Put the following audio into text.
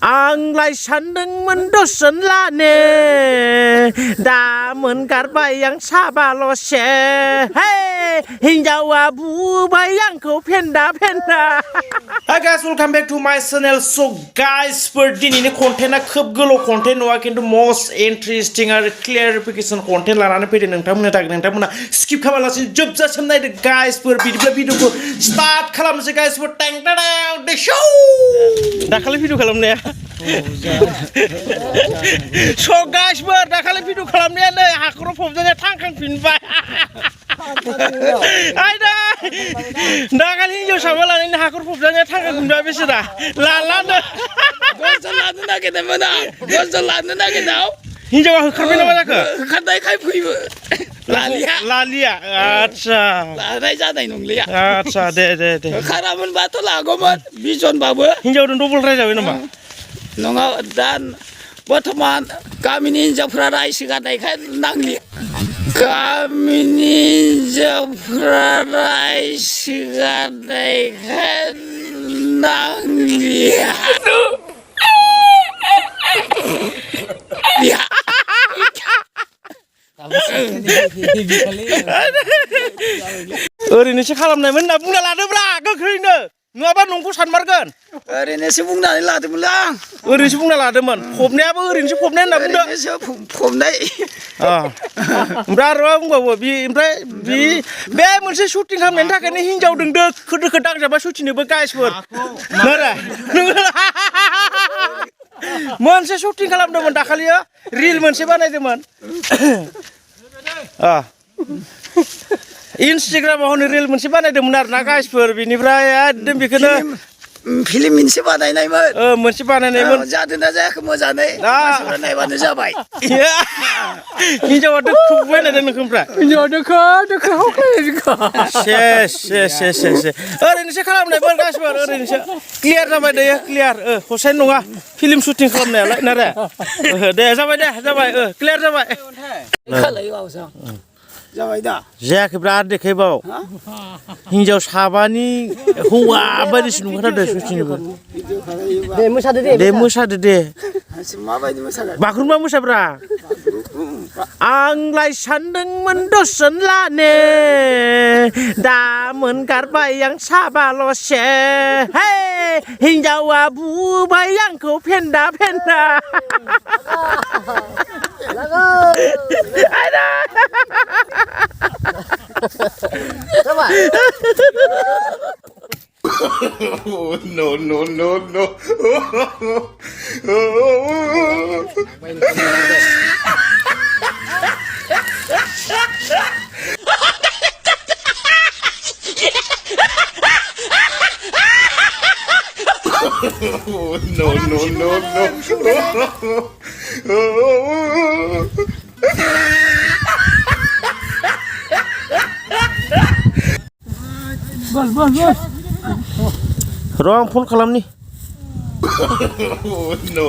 आंलाय सानदोंमोन दसेनलाने दा मोनगारबाय आं साबाल'से हिन्जावा बुबाय आंखौ फेन्दा फेन्दा Hi guys, welcome back to my channel. So guys, for दिनैनि कन्टेन्टआ खोब गोलाव कन्टेन्ट नङा खिन्थु most interesting आरो clarification कन्टेन्ट लानानै फैदों नोंथांमोननि थाखाय नोंथांमोना स्किप खालामालासिनो जोबजासिम नायदो guys फोर बिदिब्ला भिडिअखौ स्टार्ट खालामनोसै guys फोर टें टें द शो दाखालि भिडिअ खालामनाया so guys फोर दाखालि भिडिअ खालामनाया नै हाखराव फबजानाया थांखांफिनबाय आयदा दाखालि हिन्जावसा लानानै हाखर फबजानाया थांखांफिनबाय बिसोरा लालानो गनजों लानो नागिरदोंमोन आं गनजों लानो नागिरनायाव हिन्जावा होखारबाय नामा जाखो होखारनायखाय फैबो लालिया आच्छा लानाय जानाय नंलिया आच्छा दे होखारामोनबाथ' लागौमोन बिजनबाबो हिन्जावजों डबल रायजाबाय नामा नङा दा बर्थमान गामिनि हिन्जावफ्रा रायसोगारनायखाय नांलिया गामिनि हिन्जावफ्रा रायसोगारनायखाय नांलिया ओरैनोसो खालामनायमोन होनना बुंना लादोब्रा गोख्रैनो नङाबा नंखौ सानमारगोन ओरैनोसो बुंनानै लादोंमोन आं ओरैनोसो बुंना लादोंमोन फबनायाबो ओरैनोसो फबनाय होनना बुंदों ओरैनोसो फबनाय ओमफ्राय आरो मा बुंबावो ओमफ्राय बे मोनसे शुटिं खालामनायनि थाखायनो हिन्जावदों दोखो दोखो दांजाबा शुटिंनोबो गाइसफोर मोनसे शुटिं खालामदोंमोन दाखालियो रिल मोनसे बानायदोंमोन इन्सटाग्रामाव हनै रिल मोनसे बानायदोंमोन आरोना गाइसफोर बेनिफ्राय एकदम बेखौनो फिल्म मोनसे बानायनायमोन मोनसे बानायनायमोन जादोंना जायाखै मोजाङै मानसिफ्रा नायबानो जाबाय हिन्जावा दोखो बानायदों नोंखौ ओमफ्राय हिन्जावा दोखो सेस ओरैनोसो खालामनायमोन गाइसफोर ओरैनोसो क्लियार जाबाय दायो क्लियार हसाइन नङा फिल्म शुटिं खालामनायालाय ना दे जाबाय क्लियार जाबाय जाबाय दा जायाखैब्रा आरो देखायबाव हिन्जाव साबानि हौवा बायदिसो नुखाथारदो सुटिंनिबो दे मोसादो दे माबायदि मोसागोन बागुरुम्बा मोसाब्रा आंलाय सानदोंमोन दसेनलाने दा मोनगारबाय आं साबाल'से हिन्जावा बुबाय आंखौ फेन्दा फेन्दा No. बस र' आं फन खालामनि No.